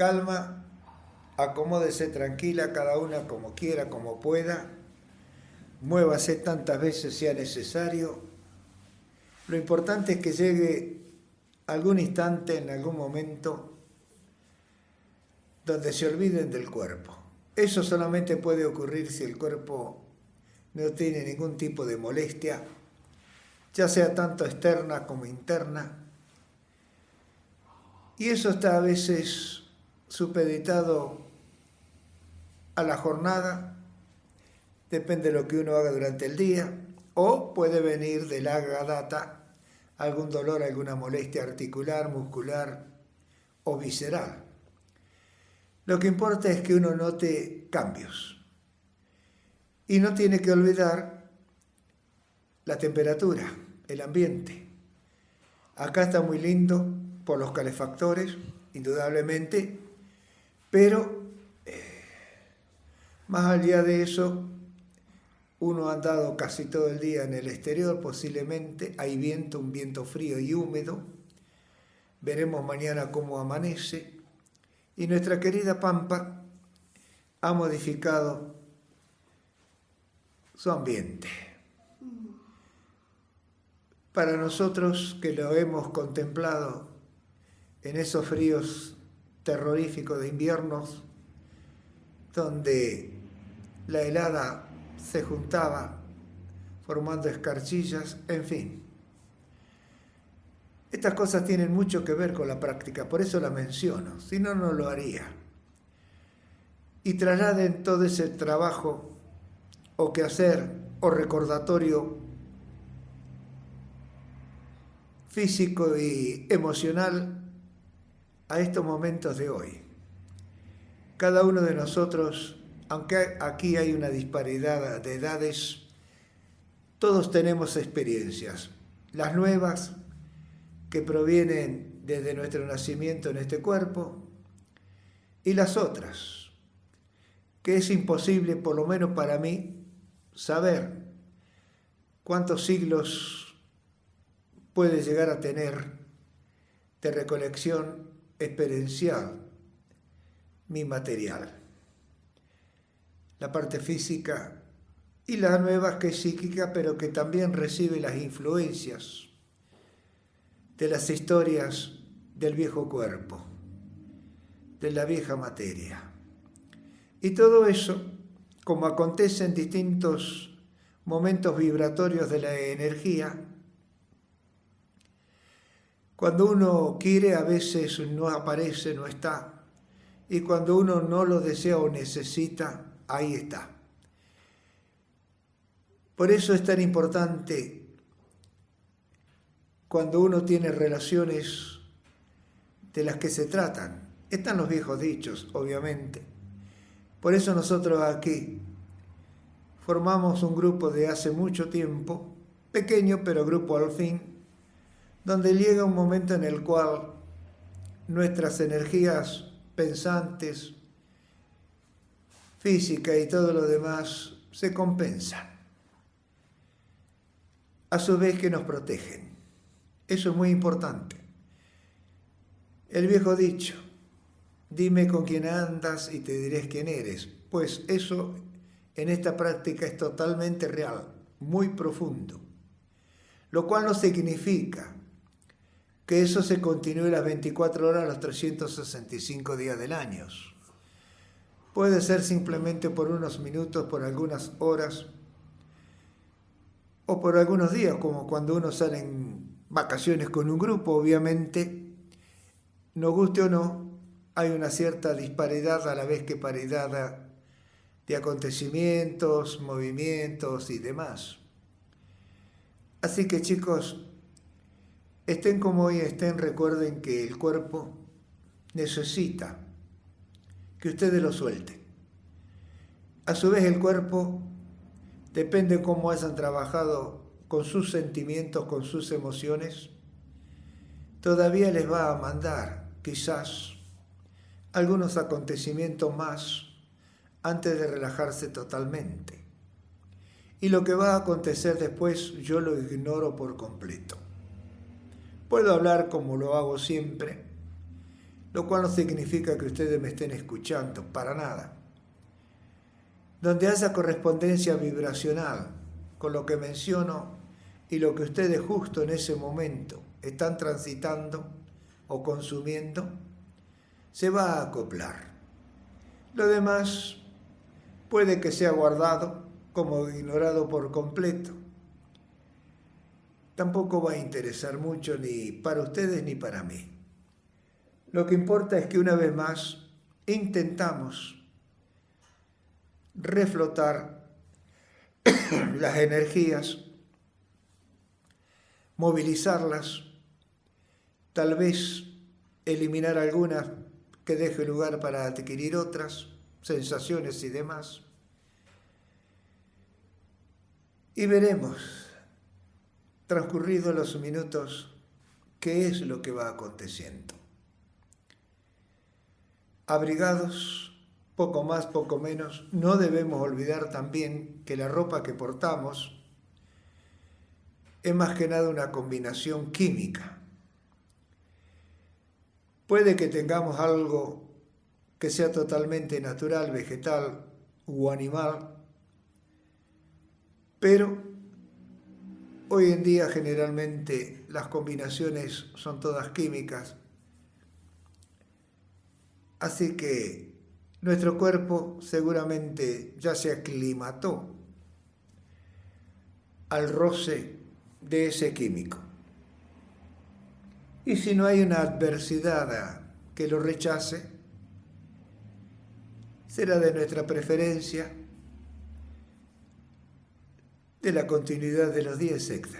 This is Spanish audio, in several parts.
calma, acomódese tranquila, cada una como quiera, como pueda, muévase tantas veces sea necesario. Lo importante es que llegue algún instante, en algún momento, donde se olviden del cuerpo. Eso solamente puede ocurrir si el cuerpo no tiene ningún tipo de molestia, ya sea tanto externa como interna. Y eso está a veces supeditado a la jornada, depende de lo que uno haga durante el día, o puede venir de larga data algún dolor, alguna molestia articular, muscular o visceral. Lo que importa es que uno note cambios. Y no tiene que olvidar la temperatura, el ambiente. Acá está muy lindo por los calefactores, indudablemente, pero más allá de eso, uno ha andado casi todo el día en el exterior, posiblemente hay viento, un viento frío y húmedo. Veremos mañana cómo amanece. Y nuestra querida Pampa ha modificado su ambiente. Para nosotros que lo hemos contemplado en esos fríos terroríficos de inviernos, donde la helada se juntaba formando escarchillas, en fin. Estas cosas tienen mucho que ver con la práctica, por eso la menciono, si no, no lo haría. Y trasladen todo ese trabajo o quehacer o recordatorio físico y emocional a estos momentos de hoy. Cada uno de nosotros, aunque aquí hay una disparidad de edades, todos tenemos experiencias, las nuevas que provienen desde nuestro nacimiento en este cuerpo y las otras, que es imposible, por lo menos para mí, saber cuántos siglos puede llegar a tener de recolección experiencial mi material. La parte física y la nueva que es psíquica, pero que también recibe las influencias de las historias del viejo cuerpo, de la vieja materia. Y todo eso, como acontece en distintos momentos vibratorios de la energía, cuando uno quiere a veces no aparece, no está, y cuando uno no lo desea o necesita, ahí está. Por eso es tan importante cuando uno tiene relaciones de las que se tratan. Están los viejos dichos, obviamente. Por eso nosotros aquí formamos un grupo de hace mucho tiempo, pequeño pero grupo al fin, donde llega un momento en el cual nuestras energías pensantes, física y todo lo demás se compensan. A su vez que nos protegen. Eso es muy importante. El viejo dicho, dime con quién andas y te diré quién eres. Pues eso en esta práctica es totalmente real, muy profundo. Lo cual no significa que eso se continúe las 24 horas, los 365 días del año. Puede ser simplemente por unos minutos, por algunas horas, o por algunos días, como cuando uno sale en vacaciones con un grupo, obviamente, nos guste o no, hay una cierta disparidad a la vez que paridad de acontecimientos, movimientos y demás. Así que chicos, estén como hoy estén, recuerden que el cuerpo necesita que ustedes lo suelten. A su vez el cuerpo, depende cómo hayan trabajado con sus sentimientos, con sus emociones, todavía les va a mandar quizás algunos acontecimientos más antes de relajarse totalmente. Y lo que va a acontecer después yo lo ignoro por completo. Puedo hablar como lo hago siempre, lo cual no significa que ustedes me estén escuchando, para nada. Donde haya correspondencia vibracional con lo que menciono y lo que ustedes justo en ese momento están transitando o consumiendo, se va a acoplar. Lo demás puede que sea guardado como ignorado por completo. Tampoco va a interesar mucho ni para ustedes ni para mí. Lo que importa es que una vez más intentamos reflotar las energías, movilizarlas, tal vez eliminar algunas que deje lugar para adquirir otras, sensaciones y demás. Y veremos, transcurridos los minutos, qué es lo que va aconteciendo. Abrigados, poco más, poco menos, no debemos olvidar también que la ropa que portamos es más que nada una combinación química. Puede que tengamos algo que sea totalmente natural, vegetal u animal, pero hoy en día generalmente las combinaciones son todas químicas, así que nuestro cuerpo seguramente ya se aclimató al roce de ese químico. Y si no hay una adversidad que lo rechace, será de nuestra preferencia, de la continuidad de los días, etc.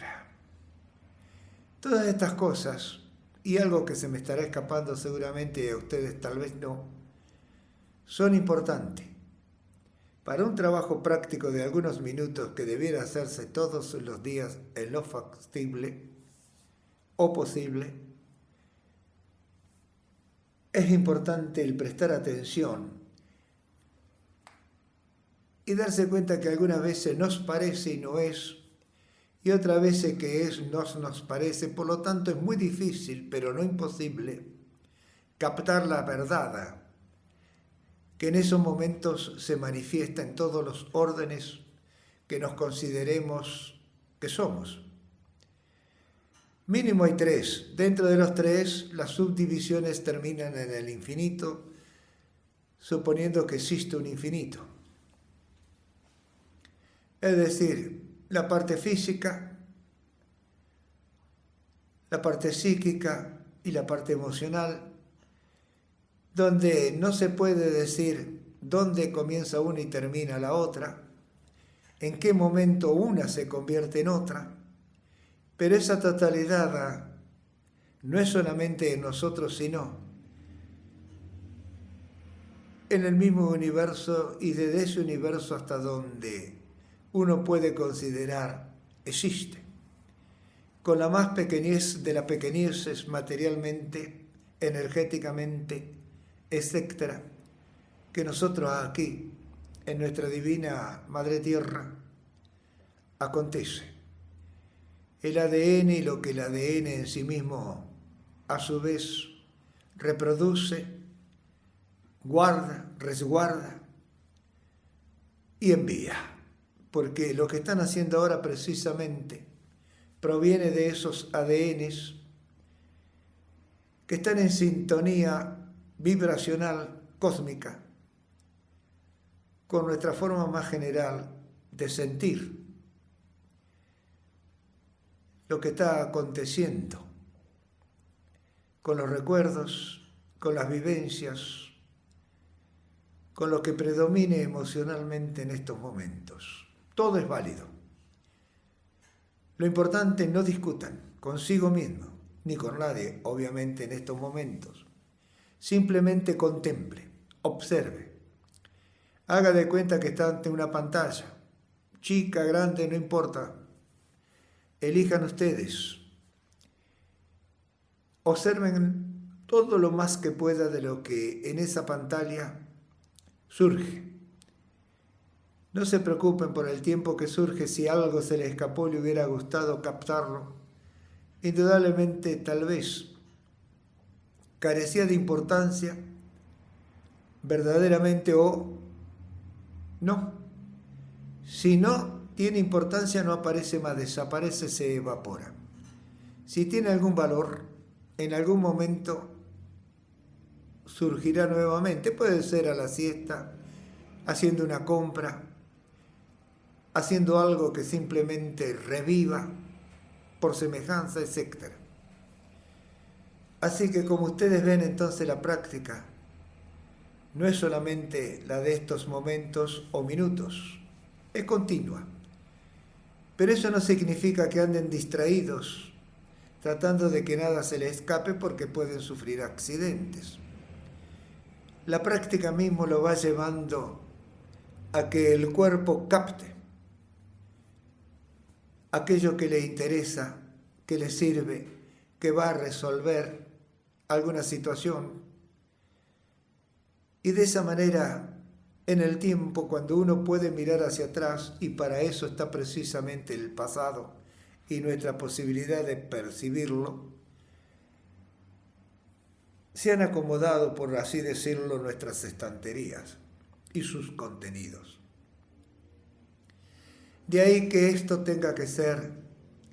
Todas estas cosas, y algo que se me estará escapando seguramente a ustedes tal vez no, son importantes para un trabajo práctico de algunos minutos que debiera hacerse todos los días en lo factible o posible. Es importante el prestar atención y darse cuenta que algunas veces nos parece y no es, y otras veces que es no nos parece. Por lo tanto, es muy difícil, pero no imposible, captar la verdad que en esos momentos se manifiesta en todos los órdenes que nos consideremos que somos. Mínimo hay 3. Dentro de los 3, las subdivisiones terminan en el infinito, suponiendo que existe un infinito. Es decir, la parte física, la parte psíquica y la parte emocional, donde no se puede decir dónde comienza una y termina la otra, en qué momento una se convierte en otra, pero esa totalidad no es solamente en nosotros, sino en el mismo universo, y desde ese universo hasta donde uno puede considerar existe, con la más pequeñez de las pequeñeces materialmente, energéticamente, etcétera, que nosotros aquí, en nuestra divina Madre Tierra, acontece. El ADN y lo que el ADN en sí mismo, a su vez, reproduce, guarda, resguarda y envía. Porque lo que están haciendo ahora precisamente proviene de esos ADNs que están en sintonía vibracional cósmica con nuestra forma más general de sentir lo que está aconteciendo, con los recuerdos, con las vivencias, con lo que predomine emocionalmente en estos momentos. Todo es válido. Lo importante, no discutan consigo mismo, ni con nadie, obviamente, en estos momentos. Simplemente contemple, observe. Haga de cuenta que está ante una pantalla. Chica, grande, no importa. Elijan ustedes. Observen todo lo más que pueda de lo que en esa pantalla surge. No se preocupen por el tiempo que surge. Si algo se les escapó y le hubiera gustado captarlo, indudablemente tal vez carecía de importancia verdaderamente o no. Si no tiene importancia, no aparece más, desaparece, se evapora. Si tiene algún valor, en algún momento surgirá nuevamente. Puede ser a la siesta, haciendo una compra, haciendo algo que simplemente reviva por semejanza, etc. Así que como ustedes ven, entonces la práctica no es solamente la de estos momentos o minutos, es continua. Pero eso no significa que anden distraídos, tratando de que nada se les escape porque pueden sufrir accidentes. La práctica mismo lo va llevando a que el cuerpo capte aquello que le interesa, que le sirve, que va a resolver alguna situación. Y de esa manera, en el tiempo, cuando uno puede mirar hacia atrás, y para eso está precisamente el pasado y nuestra posibilidad de percibirlo, se han acomodado, por así decirlo, nuestras estanterías y sus contenidos. De ahí que esto tenga que ser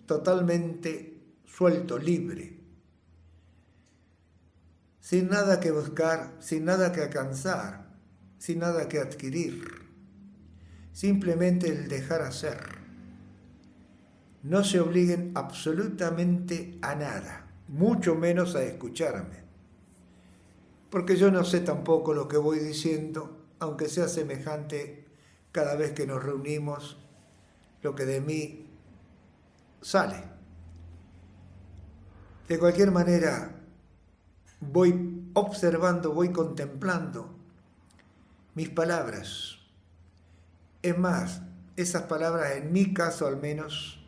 totalmente suelto, libre, sin nada que buscar, sin nada que alcanzar, sin nada que adquirir, simplemente el dejar hacer. No se obliguen absolutamente a nada, mucho menos a escucharme, porque yo no sé tampoco lo que voy diciendo, aunque sea semejante cada vez que nos reunimos, lo que de mí sale. De cualquier manera, voy observando, voy contemplando mis palabras. Es más, esas palabras, en mi caso al menos,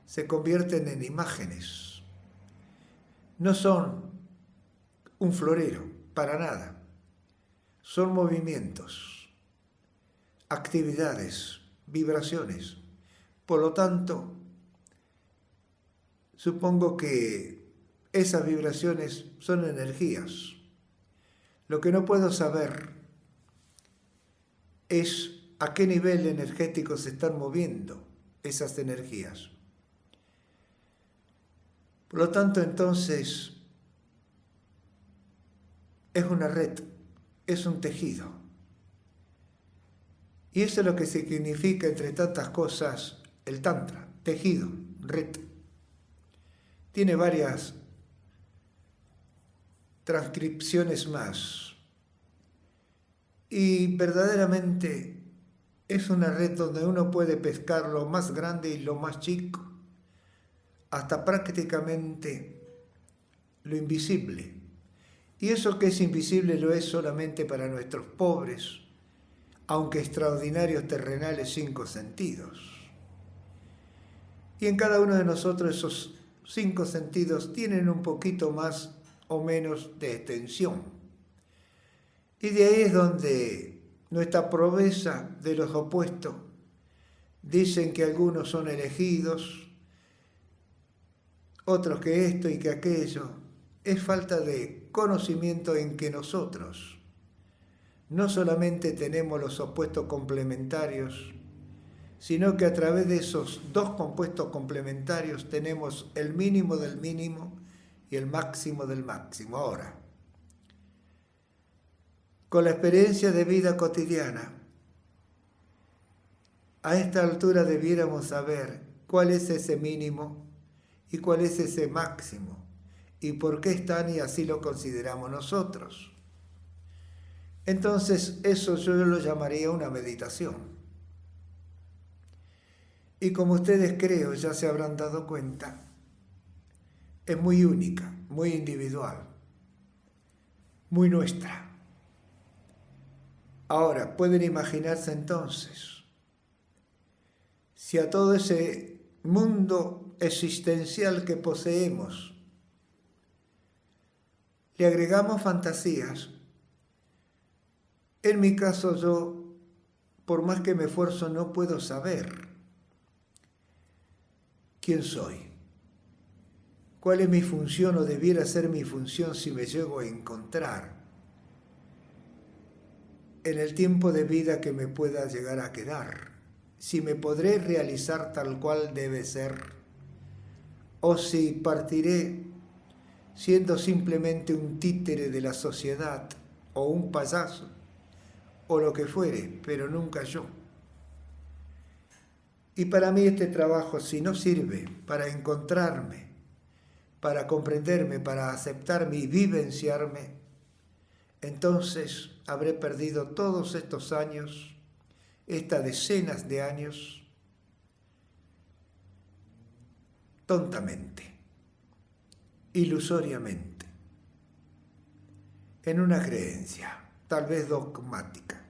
se convierten en imágenes. No son un florero, para nada. Son movimientos, actividades, vibraciones. Por lo tanto, supongo que esas vibraciones son energías. Lo que no puedo saber es a qué nivel energético se están moviendo esas energías. Por lo tanto, entonces, es una red, es un tejido. Y eso es lo que significa, entre tantas cosas, el Tantra, tejido, red. Tiene varias transcripciones más. Y verdaderamente es una red donde uno puede pescar lo más grande y lo más chico, hasta prácticamente lo invisible. Y eso que es invisible lo es solamente para nuestros pobres, aunque extraordinarios terrenales 5 sentidos. Y en cada uno de nosotros esos 5 sentidos tienen un poquito más o menos de extensión. Y de ahí es donde nuestra proeza de los opuestos dicen que algunos son elegidos, otros que esto y que aquello. Es falta de conocimiento en que nosotros no solamente tenemos los opuestos complementarios, sino que a través de esos 2 compuestos complementarios tenemos el mínimo del mínimo y el máximo del máximo. Ahora, con la experiencia de vida cotidiana, a esta altura debiéramos saber cuál es ese mínimo y cuál es ese máximo y por qué están, y así lo consideramos nosotros. Entonces, eso yo lo llamaría una meditación. Y como ustedes creo ya se habrán dado cuenta, es muy única, muy individual, muy nuestra. Ahora, pueden imaginarse entonces, si a todo ese mundo existencial que poseemos le agregamos fantasías. En mi caso, yo, por más que me esfuerzo, no puedo saber quién soy, ¿Cuál es mi función o debiera ser mi función si me llego a encontrar en el tiempo de vida que me pueda llegar a quedar? Si me podré realizar tal cual debe ser, o si partiré siendo simplemente un títere de la sociedad, o un payaso, o lo que fuere, pero nunca yo. Y para mí este trabajo, si no sirve para encontrarme, para comprenderme, para aceptarme y vivenciarme, entonces habré perdido todos estos años, estas decenas de años, tontamente, ilusoriamente, en una creencia, tal vez dogmática.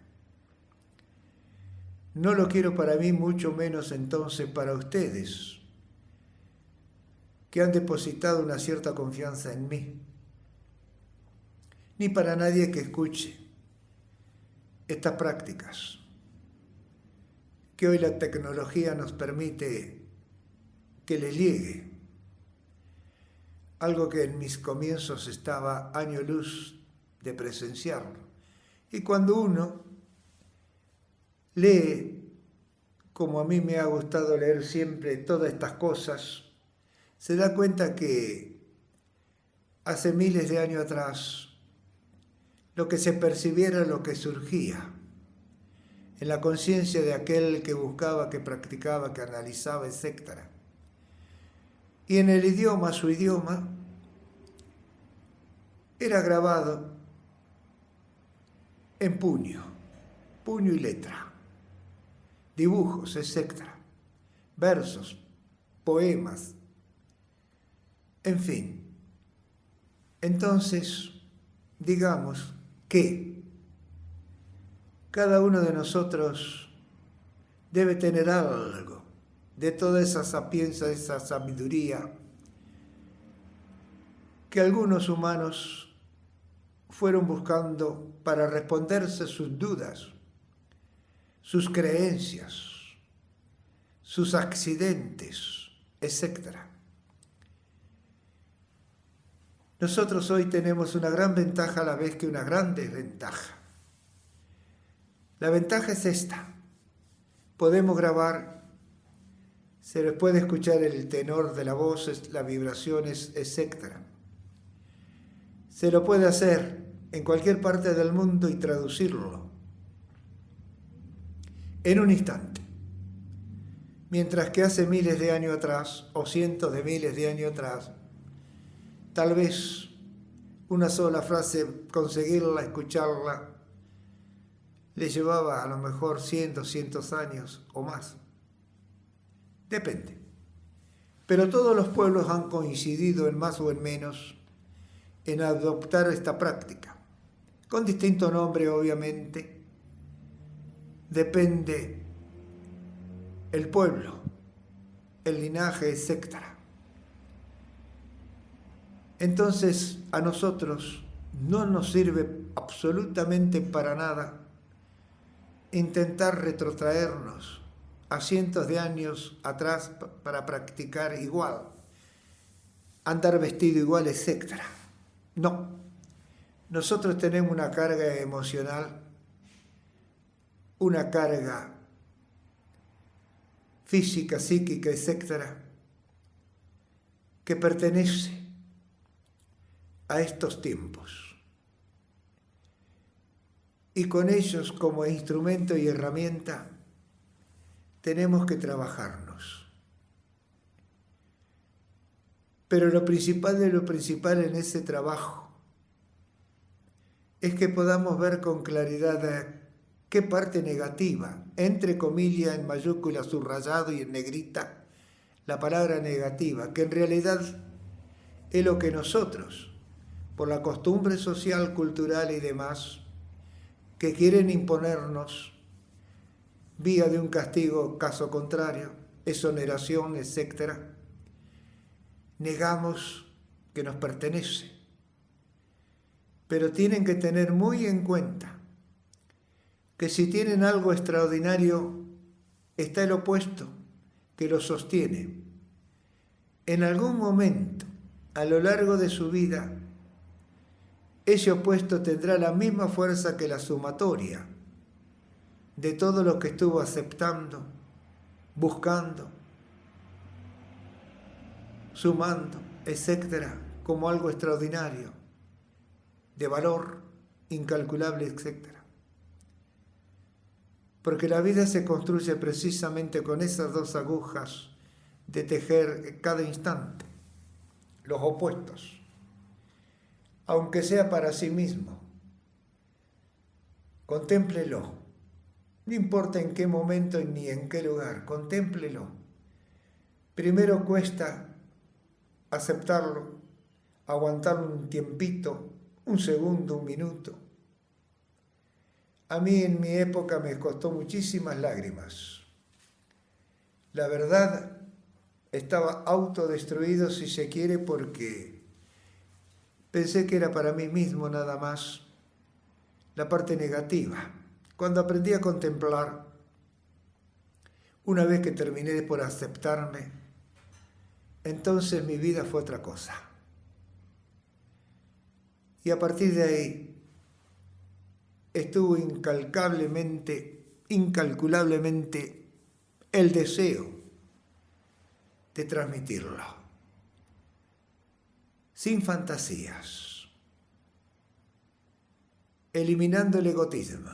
No lo quiero para mí, mucho menos entonces para ustedes, que han depositado una cierta confianza en mí, ni para nadie que escuche estas prácticas que hoy la tecnología nos permite que les llegue. Algo que en mis comienzos estaba año luz de presenciarlo. Y cuando uno lee, como a mí me ha gustado leer siempre todas estas cosas, se da cuenta que hace miles de años atrás lo que se percibiera, lo que surgía en la conciencia de aquel que buscaba, que practicaba, que analizaba, etc. Y en el idioma, su idioma, era grabado en puño y letra, dibujos, etc., versos, poemas, en fin. Entonces, digamos que cada uno de nosotros debe tener algo de toda esa sapiencia, esa sabiduría que algunos humanos fueron buscando para responderse sus dudas, sus creencias, sus accidentes, etc. Nosotros hoy tenemos una gran ventaja a la vez que una gran desventaja. La ventaja es esta: podemos grabar, se les puede escuchar el tenor de la voz, las vibraciones, etc. Se lo puede hacer en cualquier parte del mundo y traducirlo en un instante. Mientras que hace miles de años atrás, o cientos de miles de años atrás, tal vez una sola frase, conseguirla, escucharla, le llevaba a lo mejor 100, 200 años o más. Depende. Pero todos los pueblos han coincidido en más o en menos en adoptar esta práctica. Con distinto nombre, obviamente. Depende el pueblo, el linaje, etc. Entonces, a nosotros no nos sirve absolutamente para nada intentar retrotraernos a cientos de años atrás para practicar igual, andar vestido igual, etc. No, nosotros tenemos una carga emocional, una carga física, psíquica, etc., que pertenece a estos tiempos. Y con ellos como instrumento y herramienta tenemos que trabajarnos. Pero lo principal de lo principal en ese trabajo es que podamos ver con claridad qué parte negativa, entre comillas, en mayúscula, subrayado y en negrita, la palabra negativa, que en realidad es lo que nosotros, por la costumbre social, cultural y demás, que quieren imponernos vía de un castigo, caso contrario, exoneración, etc., negamos que nos pertenece. Pero tienen que tener muy en cuenta que si tienen algo extraordinario, está el opuesto que lo sostiene. En algún momento a lo largo de su vida, ese opuesto tendrá la misma fuerza que la sumatoria de todo lo que estuvo aceptando, buscando, sumando, etcétera, como algo extraordinario, de valor incalculable, etcétera. Porque la vida se construye precisamente con esas dos agujas de tejer cada instante, los opuestos, aunque sea para sí mismo. Contémplelo, no importa en qué momento ni en qué lugar, contémplelo. Primero cuesta aceptarlo, aguantarlo un tiempito, un segundo, un minuto. A mí en mi época me costó muchísimas lágrimas. La verdad, estaba autodestruido, si se quiere, porque pensé que era para mí mismo nada más la parte negativa. Cuando aprendí a contemplar, una vez que terminé por aceptarme, entonces mi vida fue otra cosa. Y a partir de ahí estuvo incalculablemente el deseo de transmitirlo, sin fantasías, eliminando el egoísmo,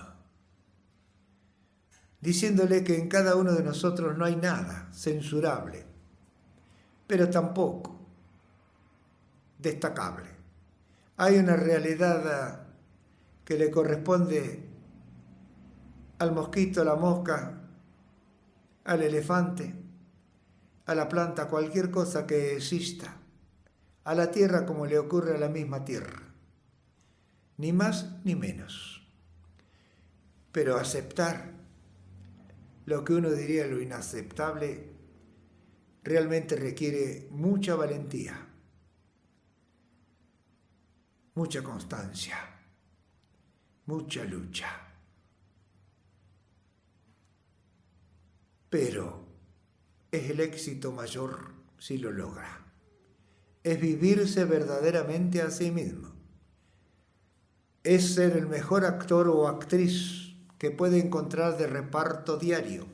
diciéndole que en cada uno de nosotros no hay nada censurable, pero tampoco destacable. Hay una realidad que le corresponde al mosquito, a la mosca, al elefante, a la planta, a cualquier cosa que exista, a la tierra como le ocurre a la misma tierra, ni más ni menos. Pero aceptar lo que uno diría lo inaceptable realmente requiere mucha valentía, mucha constancia, mucha lucha. Pero es el éxito mayor si lo logra. Es vivirse verdaderamente a sí mismo. Es ser el mejor actor o actriz que puede encontrar de reparto diario.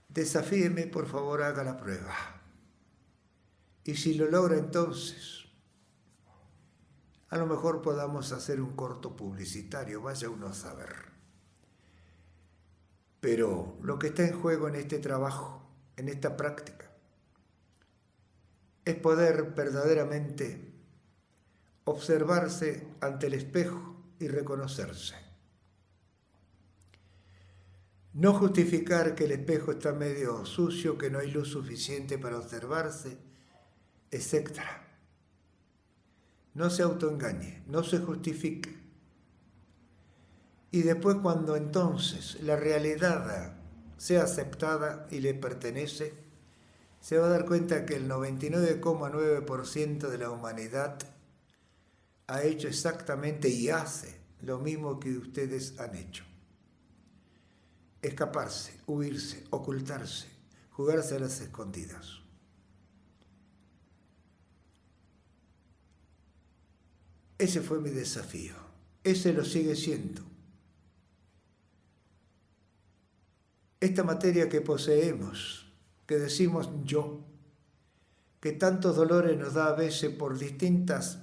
Desafíeme, por favor, haga la prueba. Y si lo logra, entonces, a lo mejor podamos hacer un corto publicitario, vaya uno a saber. Pero lo que está en juego en este trabajo, en esta práctica, es poder verdaderamente observarse ante el espejo y reconocerse. No justificar que el espejo está medio sucio, que no hay luz suficiente para observarse, etc. No se autoengañe, no se justifique. Y después, cuando entonces la realidad sea aceptada y le pertenece, se va a dar cuenta que el 99,9% de la humanidad ha hecho exactamente y hace lo mismo que ustedes han hecho. Escaparse, huirse, ocultarse, jugarse a las escondidas. Ese fue mi desafío. Ese lo sigue siendo. Esta materia que poseemos, que decimos yo, que tantos dolores nos da a veces por distintas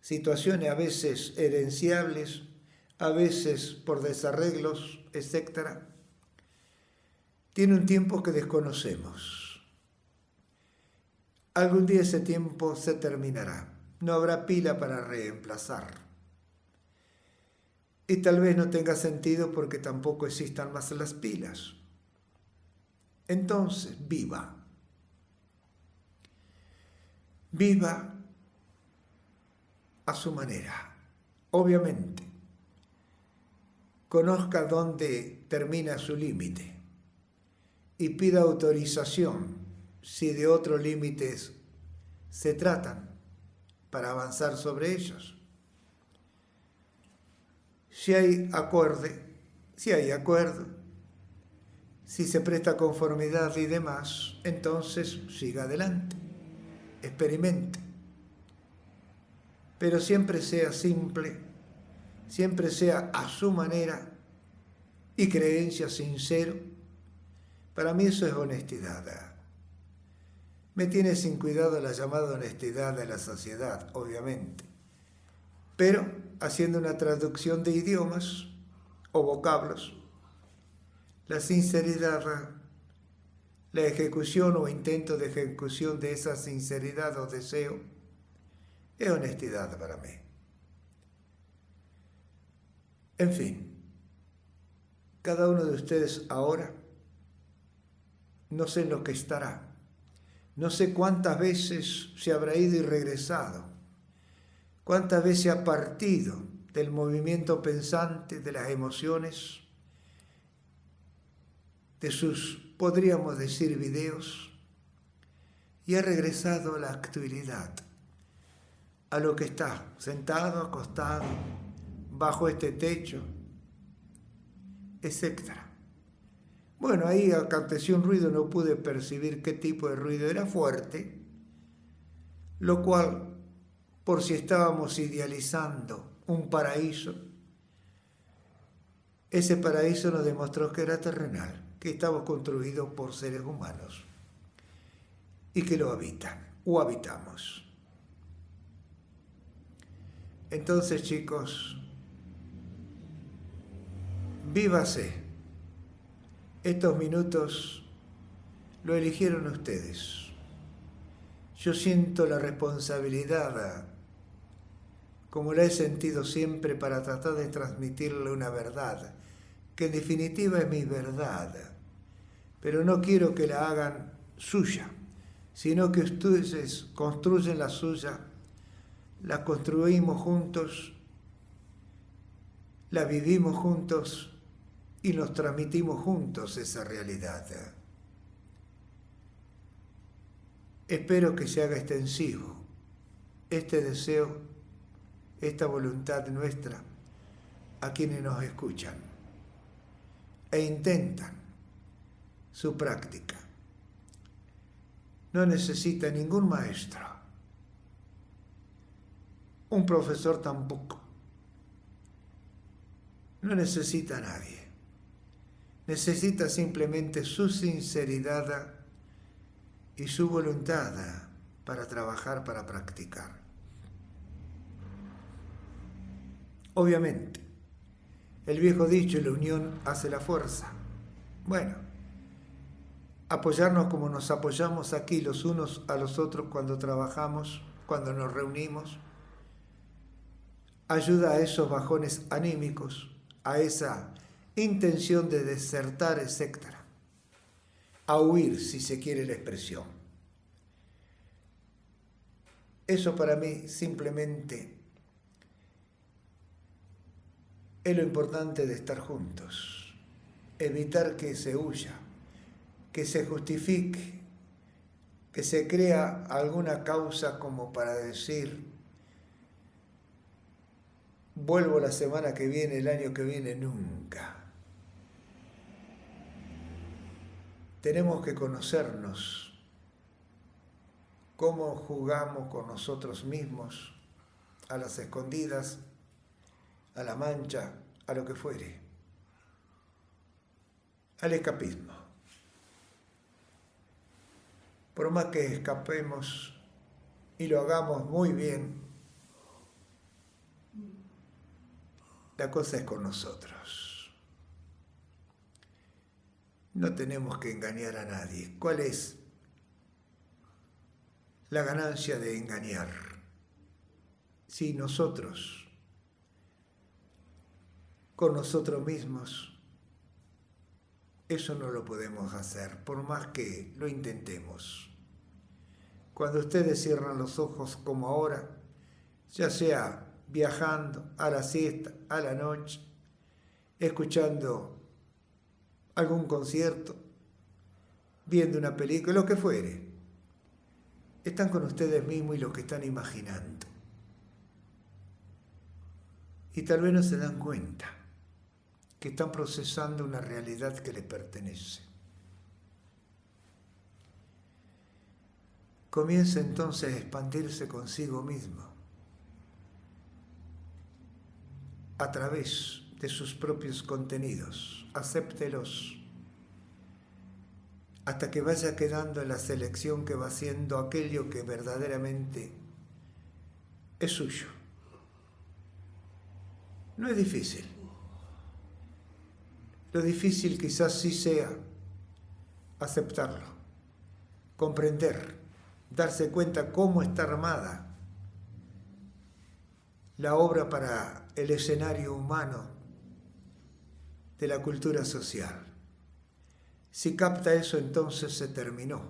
situaciones, a veces herenciables, a veces por desarreglos, etc., tiene un tiempo que desconocemos. Algún día ese tiempo se terminará. No habrá pila para reemplazar. Y tal vez no tenga sentido porque tampoco existan más las pilas. Entonces, viva. Viva a su manera. Obviamente, conozca dónde termina su límite y pida autorización si de otros límites se tratan para avanzar sobre ellos. Si hay acuerdo, Si se presta conformidad y demás, entonces siga adelante, experimente. Pero siempre sea simple, siempre sea a su manera y creencia sincero. Para mí eso es honestidad. Me tiene sin cuidado la llamada honestidad de la sociedad, obviamente, pero haciendo una traducción de idiomas o vocablos, la sinceridad, la ejecución o intento de ejecución de esa sinceridad o deseo, es honestidad para mí. En fin, cada uno de ustedes ahora, no sé en lo que estará, no sé cuántas veces se habrá ido y regresado, cuántas veces ha partido del movimiento pensante, de las emociones, de sus, podríamos decir, videos, y ha regresado a la actualidad, a lo que está, sentado, acostado, bajo este techo, etc. Bueno, ahí aconteció un ruido, no pude percibir qué tipo de ruido era, fuerte, lo cual, por si estábamos idealizando un paraíso, ese paraíso nos demostró que era terrenal, que estaba construido por seres humanos y que lo habitan o habitamos. Entonces, chicos, vívase. Estos minutos lo eligieron ustedes. Yo siento la responsabilidad, como la he sentido siempre, para tratar de transmitirle una verdad, que en definitiva es mi verdad, pero no quiero que la hagan suya, sino que ustedes construyen la suya, la construimos juntos, la vivimos juntos y nos transmitimos juntos esa realidad. Espero que se haga extensivo este deseo, esta voluntad nuestra a quienes nos escuchan e intentan su práctica. No necesita ningún maestro, un profesor tampoco, no necesita a nadie. Necesita simplemente su sinceridad y su voluntad para trabajar, para practicar. Obviamente, el viejo dicho, la unión hace la fuerza. Bueno, apoyarnos como nos apoyamos aquí los unos a los otros cuando trabajamos, cuando nos reunimos, ayuda a esos bajones anímicos, a esa intención de desertar, etc. A huir, si se quiere la expresión. Eso para mí simplemente es lo importante de estar juntos. Evitar que se huya, que se justifique, que se crea alguna causa como para decir: vuelvo la semana que viene, el año que viene, nunca. Tenemos que conocernos, cómo jugamos con nosotros mismos, a las escondidas, a la mancha, a lo que fuere, al escapismo. Por más que escapemos y lo hagamos muy bien, la cosa es con nosotros. No tenemos que engañar a nadie. ¿Cuál es la ganancia de engañar? Si nosotros, con nosotros mismos, eso no lo podemos hacer, por más que lo intentemos. Cuando ustedes cierran los ojos como ahora, ya sea viajando a la siesta, a la noche, escuchando algún concierto, viendo una película, lo que fuere, están con ustedes mismos y lo que están imaginando. Y tal vez no se dan cuenta que están procesando una realidad que les pertenece. comienza entonces a expandirse consigo mismo a través de sus propios contenidos. Acéptelos hasta que vaya quedando en la selección que va siendo aquello que verdaderamente es suyo. No es difícil. Lo difícil quizás sí sea aceptarlo, comprender, darse cuenta cómo está armada la obra para el escenario humano de la cultura social. Si capta eso, entonces se terminó.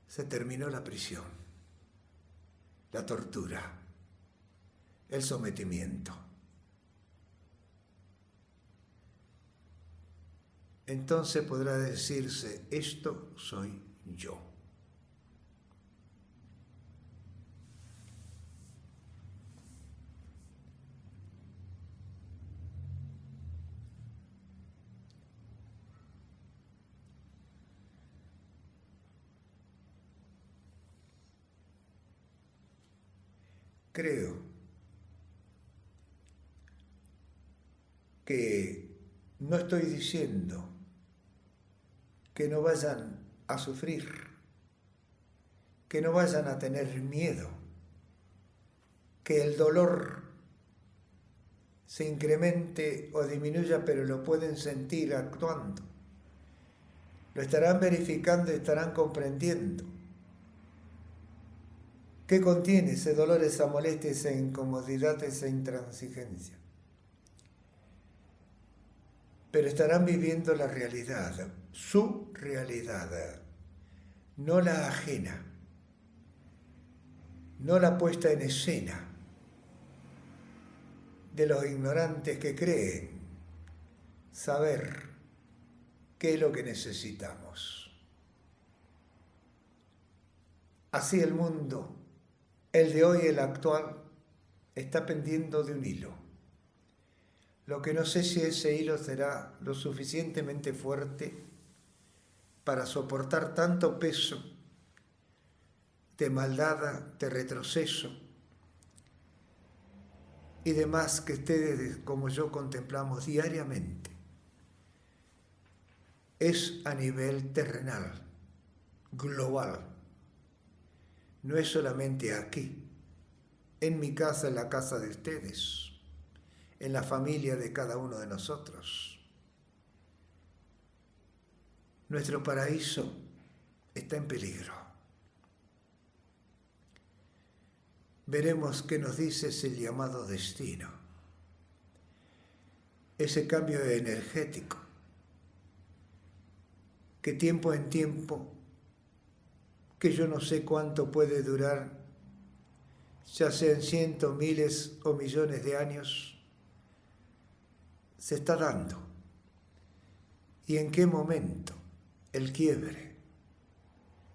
Se terminó la prisión, la tortura, el sometimiento. Entonces podrá decirse, esto soy yo. Creo que no estoy diciendo que no vayan a sufrir, que no vayan a tener miedo, que el dolor se incremente o disminuya, pero lo pueden sentir actuando. Lo estarán verificando y estarán comprendiendo. ¿Qué contiene ese dolor, esa molestia, esa incomodidad, esa intransigencia? Pero estarán viviendo la realidad, su realidad, no la ajena, no la puesta en escena de los ignorantes que creen saber qué es lo que necesitamos. Así el mundo, el de hoy, el actual, está pendiendo de un hilo. Lo que no sé si ese hilo será lo suficientemente fuerte para soportar tanto peso de maldad, de retroceso y demás que ustedes como yo contemplamos diariamente. Es a nivel terrenal, global. No es solamente aquí, en mi casa, en la casa de ustedes, en la familia de cada uno de nosotros. Nuestro paraíso está en peligro. Veremos qué nos dice ese llamado destino, ese cambio energético, que tiempo en tiempo, que yo no sé cuánto puede durar, ya sean cientos, miles o millones de años, se está dando. ¿Y en qué momento el quiebre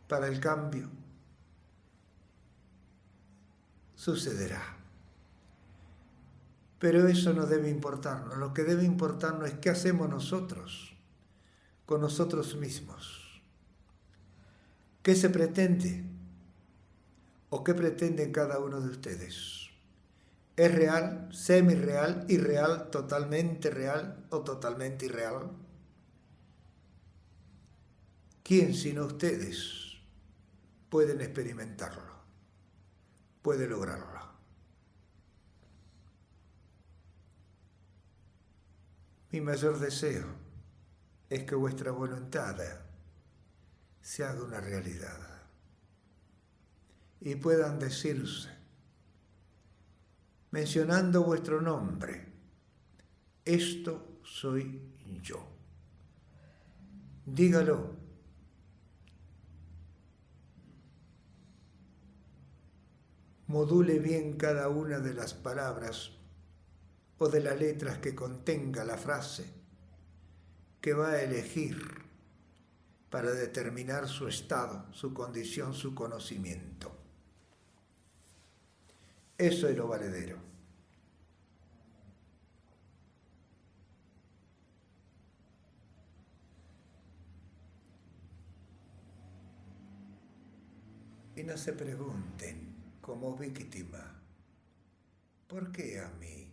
para el cambio sucederá? Pero eso no debe importarnos. Lo que debe importarnos es qué hacemos nosotros con nosotros mismos. ¿Qué se pretende? ¿O qué pretenden cada uno de ustedes? ¿Es real, semi-real, irreal, totalmente real o totalmente irreal? ¿Quién sino ustedes pueden experimentarlo? Puede lograrlo. Mi mayor deseo es que vuestra voluntad se haga una realidad y puedan decirse, mencionando vuestro nombre, esto soy yo. Dígalo. Module bien cada una de las palabras o de las letras que contenga la frase que va a elegir para determinar su estado, su condición, su conocimiento. Eso es lo valedero. no se pregunten como víctima, ¿por qué a mí?